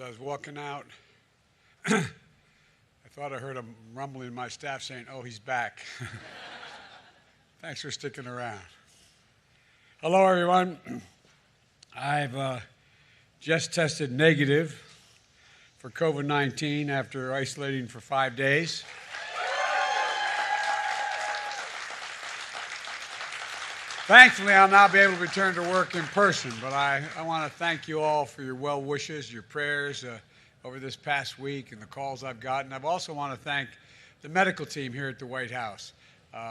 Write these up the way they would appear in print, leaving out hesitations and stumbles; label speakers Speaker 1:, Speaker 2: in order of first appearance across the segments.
Speaker 1: As I was walking out, I thought I heard a rumbling in my staff saying, "Oh, he's back." Thanks for sticking around. Hello, everyone. I've just tested negative for COVID-19 after isolating for 5 days. Thankfully, I'll now be able to return to work in person, but I want to thank you all for your well wishes, your prayers over this past week and the calls I've gotten. I also want to thank the medical team here at the White House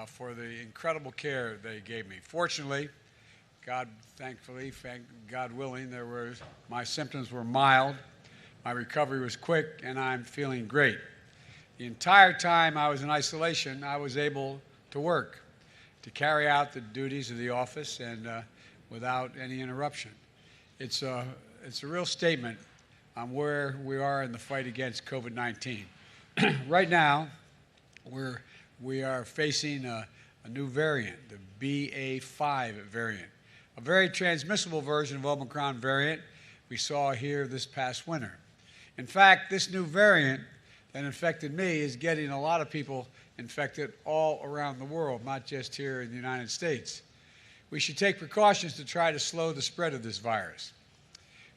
Speaker 1: for the incredible care they gave me. Fortunately, God willing, my symptoms were mild, my recovery was quick, and I'm feeling great. The entire time I was in isolation, I was able to work, to carry out the duties of the office and without any interruption. It's a real statement on where we are in the fight against COVID-19. Right now, we are facing a new variant, the BA.5 variant, a very transmissible version of Omicron variant we saw here this past winter. In fact, this new variant that infected me is getting a lot of people infected all around the world, not just here in the United States. We should take precautions to try to slow the spread of this virus.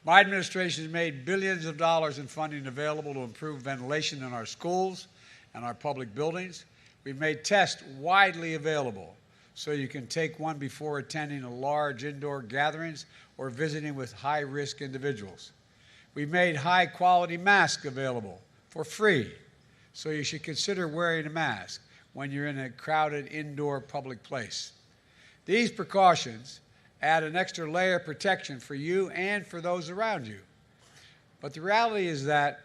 Speaker 1: My administration has made billions of dollars in funding available to improve ventilation in our schools and our public buildings. We've made tests widely available so you can take one before attending a large indoor gatherings or visiting with high-risk individuals. We've made high-quality masks available for free, so you should consider wearing a mask when you're in a crowded indoor public place. These precautions add an extra layer of protection for you and for those around you. But the reality is that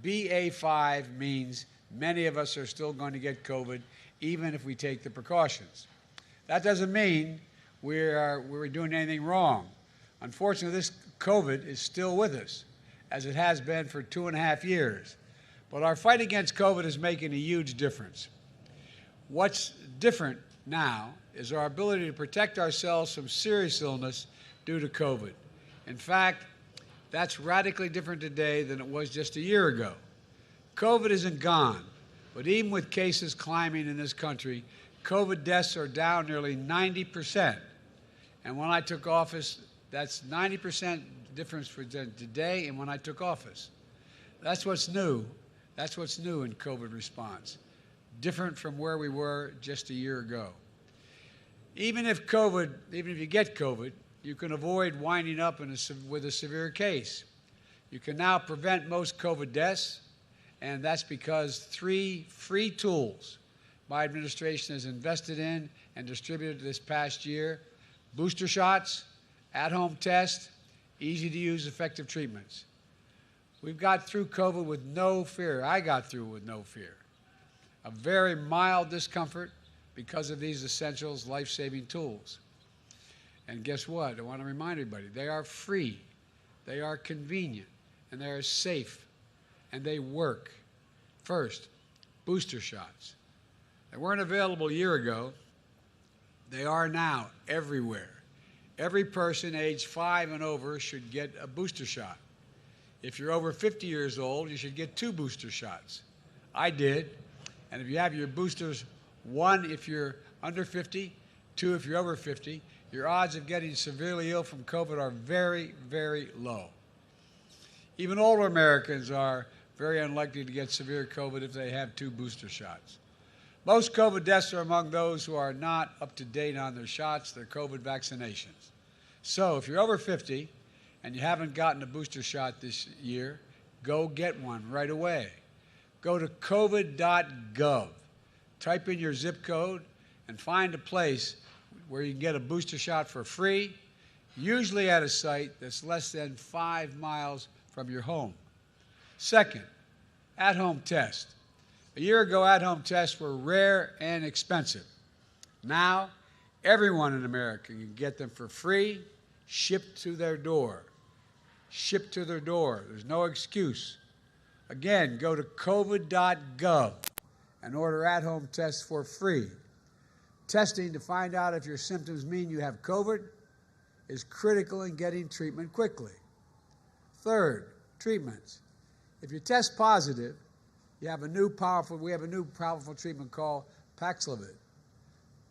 Speaker 1: BA.5 means many of us are still going to get COVID, even if we take the precautions. That doesn't mean we're doing anything wrong. Unfortunately, this COVID is still with us, as it has been for 2.5 years. But our fight against COVID is making a huge difference. What's different now is our ability to protect ourselves from serious illness due to COVID. In fact, that's radically different today than it was just a year ago. COVID isn't gone, but even with cases climbing in this country, COVID deaths are down nearly 90%. And when I took office, that's 90% difference for today and when I took office. That's what's new. That's what's new in COVID response, different from where we were just a year ago. Even if you get COVID, you can avoid winding up with a severe case. You can now prevent most COVID deaths, and that's because 3 free tools my administration has invested in and distributed this past year: booster shots, at-home tests, easy-to-use effective treatments. We've got through COVID with no fear. I got through with no fear. A very mild discomfort because of these essentials, life-saving tools. And guess what? I want to remind everybody, they are free, they are convenient, and they are safe, and they work. First, booster shots. They weren't available a year ago. They are now everywhere. Every person aged 5 and over should get a booster shot. If you're over 50 years old, you should get 2 booster shots. I did. And if you have your boosters, 1 if you're under 50, 2 if you're over 50, your odds of getting severely ill from COVID are very, very low. Even older Americans are very unlikely to get severe COVID if they have 2 booster shots. Most COVID deaths are among those who are not up to date on their shots, their COVID vaccinations. So if you're over 50 and you haven't gotten a booster shot this year, go get one right away. Go to covid.gov, type in your zip code, and find a place where you can get a booster shot for free, usually at a site that's less than 5 miles from your home. Second, at-home test. A year ago, at-home tests were rare and expensive. Now, everyone in America can get them for free, shipped to their door. Shipped to their door. There's no excuse. Again, go to covid.gov and order at-home tests for free. Testing to find out if your symptoms mean you have COVID is critical in getting treatment quickly. Third, treatments. If you test positive, we have a new powerful treatment called Paxlovid.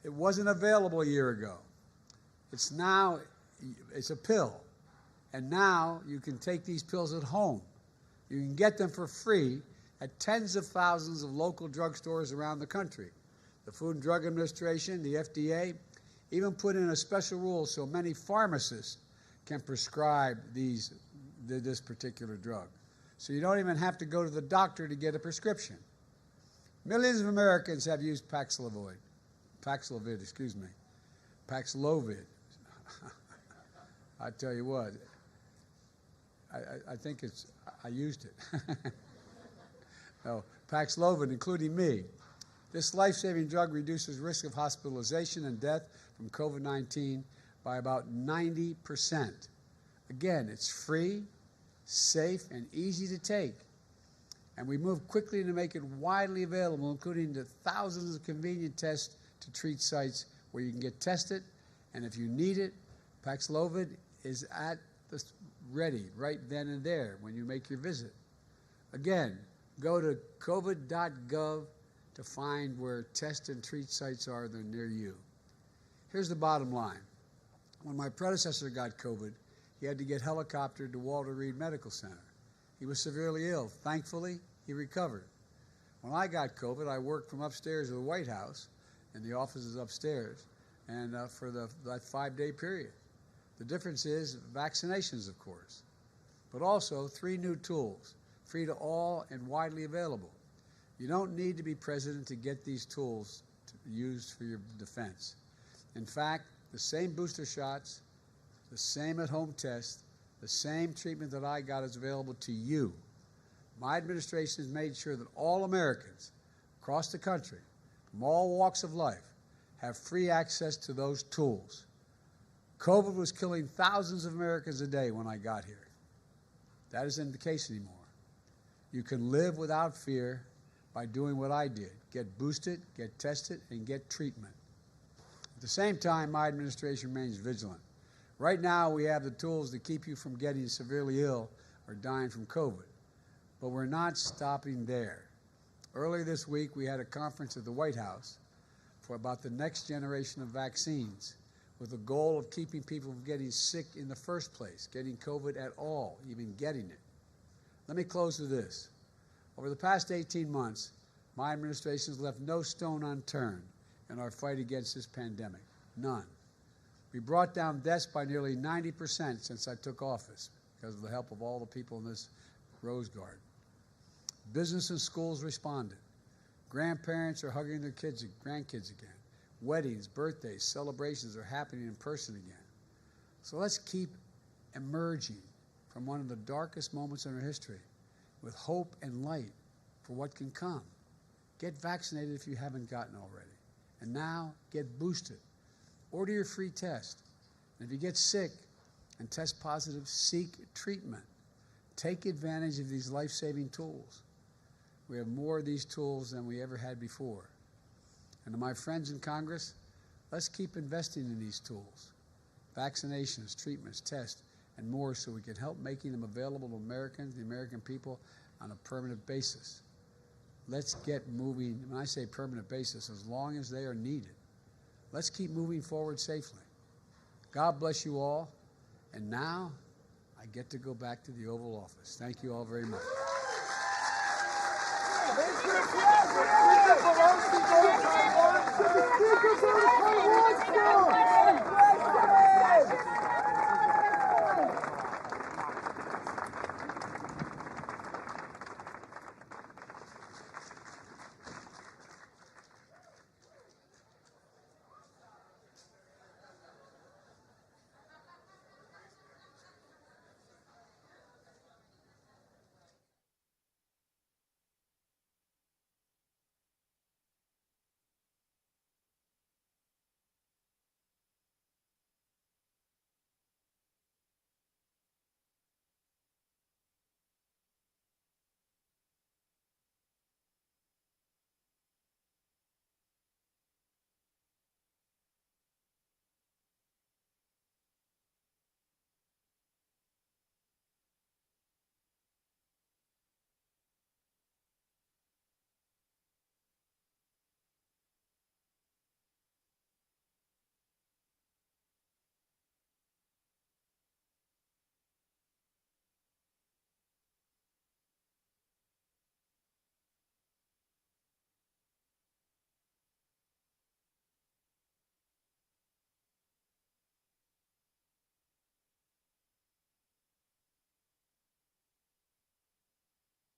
Speaker 1: It wasn't available a year ago. It's a pill. And now you can take these pills at home. You can get them for free at tens of thousands of local drugstores around the country. The Food and Drug Administration, the FDA, even put in a special rule so many pharmacists can prescribe this particular drug. So you don't even have to go to the doctor to get a prescription. Millions of Americans have used Paxlovid. I tell you what, I think I used it. No, Paxlovid, including me. This life-saving drug reduces risk of hospitalization and death from COVID-19 by about 90%. Again, it's free, safe, and easy to take. And we moved quickly to make it widely available, including the thousands of convenient test to treat sites where you can get tested. And if you need it, Paxlovid is at the ready right then and there when you make your visit. Again, go to covid.gov to find where test and treat sites are that are near you. Here's the bottom line. When my predecessor got COVID, he had to get helicoptered to Walter Reed Medical Center. He was severely ill. Thankfully, he recovered. When I got COVID, I worked from upstairs of the White House, and the office is upstairs, and for that 5-day period. The difference is vaccinations, of course, but also 3 new tools, free to all and widely available. You don't need to be president to get these tools used for your defense. In fact, the same booster shots, the same at-home test, the same treatment that I got is available to you. My administration has made sure that all Americans across the country, from all walks of life, have free access to those tools. COVID was killing thousands of Americans a day when I got here. That isn't the case anymore. You can live without fear by doing what I did: get boosted, get tested, and get treatment. At the same time, my administration remains vigilant. Right now, we have the tools to keep you from getting severely ill or dying from COVID. But we're not stopping there. Earlier this week, we had a conference at the White House about the next generation of vaccines, with the goal of keeping people from getting sick in the first place, getting COVID at all, even getting it. Let me close with this. Over the past 18 months, my administration has left no stone unturned in our fight against this pandemic. None. We brought down deaths by nearly 90% since I took office because of the help of all the people in this Rose Garden. Business and schools responded. Grandparents are hugging their grandkids again. Weddings, birthdays, celebrations are happening in person again. So let's keep emerging from one of the darkest moments in our history with hope and light for what can come. Get vaccinated if you haven't gotten already. And now get boosted. Order your free test. And if you get sick and test positive, seek treatment. Take advantage of these life-saving tools. We have more of these tools than we ever had before. And to my friends in Congress, let's keep investing in these tools. Vaccinations, treatments, tests, and more, so we can help making them available to Americans, the American people, on a permanent basis. Let's get moving. When I say permanent basis, as long as they are needed. Let's keep moving forward safely. God bless you all. And now I get to go back to the Oval Office. Thank you all very much.
Speaker 2: Mr. President!